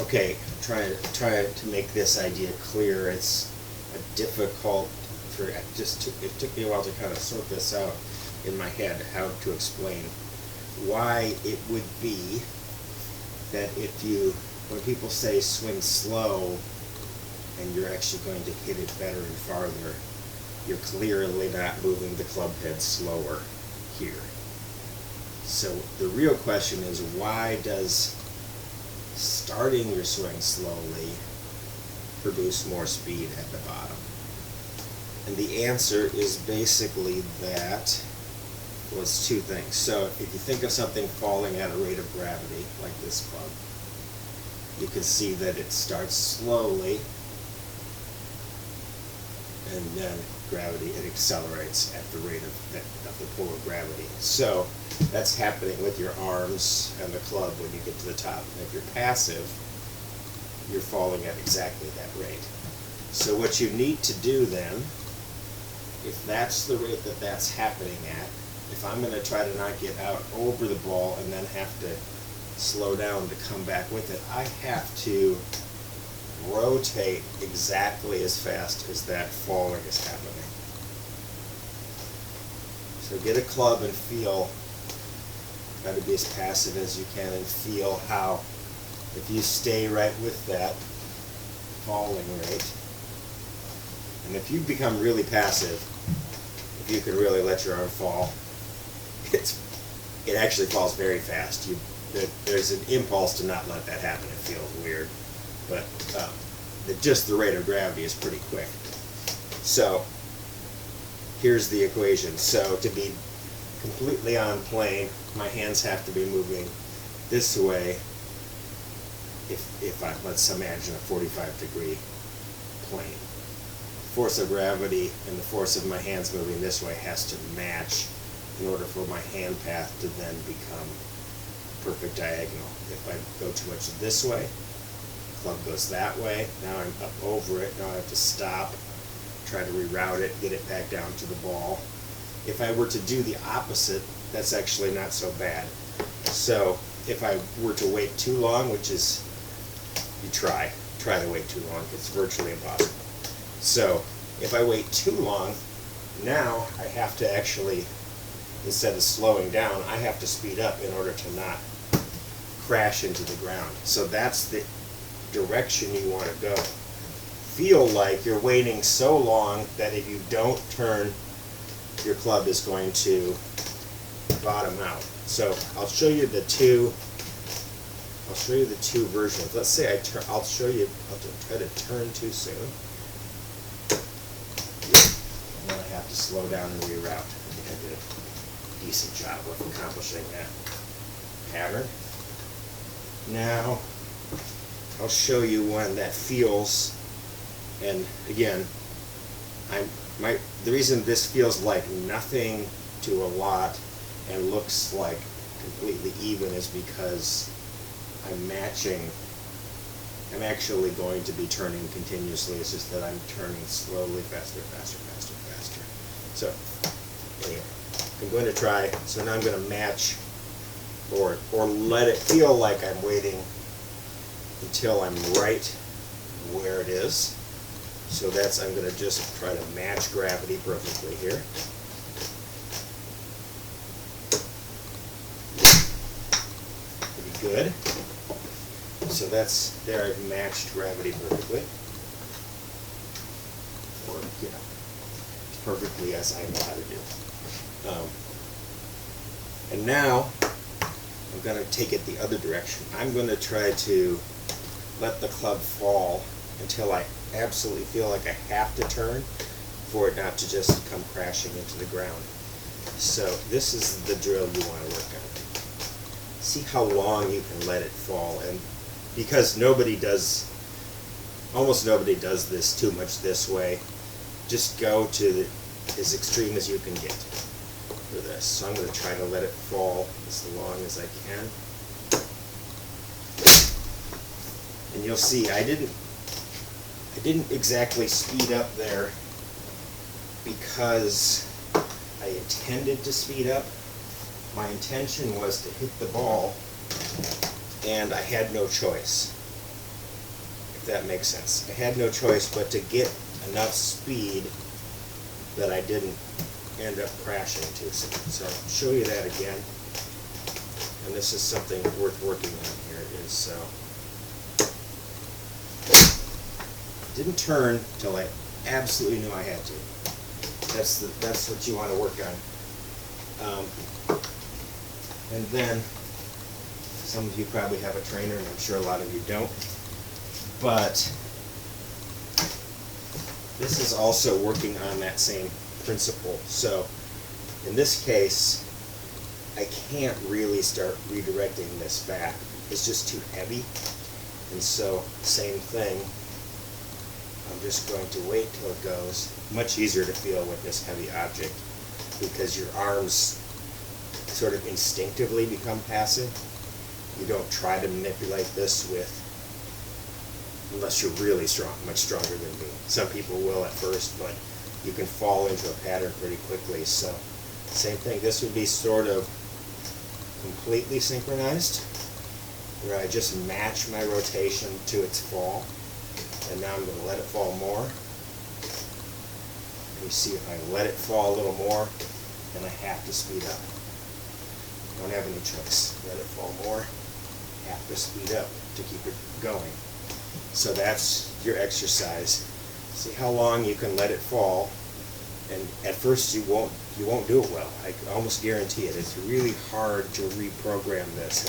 Okay, try to make this idea clear. It's difficult for it took me a while to kind of sort this out in my head, how to explain why it would be that when people say swing slow and you're actually going to hit it better and farther, you're clearly not moving the club head slower here. So the real question is, why does starting your swing slowly produce more speed at the bottom? And the answer is basically that, well, it's two things. So if you think of something falling at a rate of gravity, like this club, you can see that it starts slowly, and then it accelerates at the rate of the pull of gravity. So that's happening with your arms and the club when you get to the top. And if you're passive, you're falling at exactly that rate. So what you need to do then, if that's the rate that that's happening at, if I'm going to try to not get out over the ball and then have to slow down to come back with it, I have to rotate exactly as fast as that falling is happening. So get a club and feel, try to be as passive as you can and feel how, if you stay right with that falling rate, and if you become really passive, if you can really let your arm fall, it actually falls very fast. There's an impulse to not let that happen. It feels weird, but just the rate of gravity is pretty quick. So here's the equation. So to be completely on plane, my hands have to be moving this way. Let's imagine a 45-degree plane. Force of gravity and the force of my hands moving this way has to match in order for my hand path to then become perfect diagonal. If I go too much this way, club goes that way, now I'm up over it, now I have to stop, try to reroute it, get it back down to the ball. If I were to do the opposite, that's actually not so bad. So if I were to wait too long, which is, you try to wait too long, it's virtually impossible. So if I wait too long, now I have to actually, instead of slowing down, I have to speed up in order to not crash into the ground. So that's the direction you want to go. Feel like you're waiting so long that if you don't turn, your club is going to bottom out. So I'll show you the two versions. Let's say I'll try to turn too soon. And then I have to slow down and reroute. I think I did a decent job of accomplishing that pattern. Now I'll show you one that feels, and again, the reason this feels like nothing to a lot and looks like completely even is because I'm actually going to be turning continuously. It's just that I'm turning slowly, faster, faster, faster, faster. So anyway, I'm going to try. So now I'm going to match, or let it feel like I'm waiting until I'm right where it is. So I'm going to just try to match gravity perfectly here. Pretty good. So there I've matched gravity perfectly. Or, as perfectly as I know how to do. And now I'm going to take it the other direction. I'm going to try to let the club fall until I absolutely feel like I have to turn for it not to just come crashing into the ground. So this is the drill you want to work on. See how long you can let it fall, and because almost nobody does this too much this way, just go to as extreme as you can get for this. So I'm going to try to let it fall as long as I can. And you'll see I didn't exactly speed up there because I intended to speed up. My intention was to hit the ball, and I had no choice. if that makes sense. I had no choice but to get enough speed that I didn't end up crashing too soon. So I'll show you that again. And this is something worth working on here is didn't turn till I absolutely knew I had to. That's what you want to work on. And then some of you probably have a trainer, and I'm sure a lot of you don't. But this is also working on that same principle. So in this case, I can't really start redirecting this back. It's just too heavy. And so, same thing. I'm just going to wait till it goes. Much easier to feel with this heavy object because your arms sort of instinctively become passive. You don't try to manipulate this unless you're really strong, much stronger than me. Some people will at first, but you can fall into a pattern pretty quickly. So, same thing. This would be sort of completely synchronized, where I just match my rotation to its fall. And now I'm going to let it fall more. And you see, if I let it fall a little more, then I have to speed up. Don't have any choice. Let it fall more, have to speed up to keep it going. So that's your exercise. See how long you can let it fall. And at first you won't do it well. I almost guarantee it. It's really hard to reprogram this.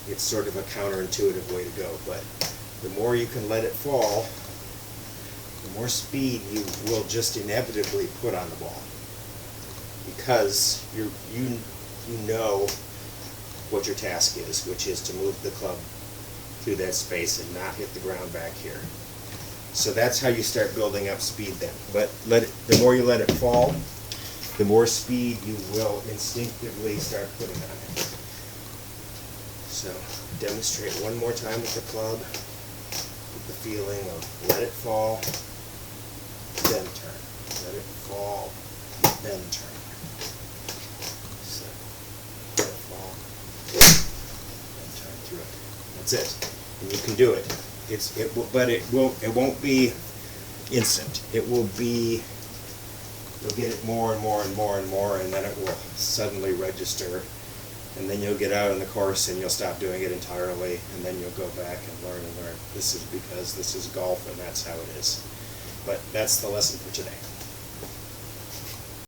It's sort of a counterintuitive way to go, but the more you can let it fall, the more speed you will just inevitably put on the ball, because you know what your task is, which is to move the club through that space and not hit the ground back here. So that's how you start building up speed then. But the more you let it fall, the more speed you will instinctively start putting on it. So demonstrate one more time with the club. Get the feeling of let it fall, then turn. Let it fall, then turn. So let it fall, then turn through it. That's it. And you can do it. But it won't be instant. It will be, you'll get it more and more and more and more, and then it will suddenly register, and then you'll get out on the course and you'll stop doing it entirely, and then you'll go back and learn and learn. This is because this is golf and that's how it is. But that's the lesson for today.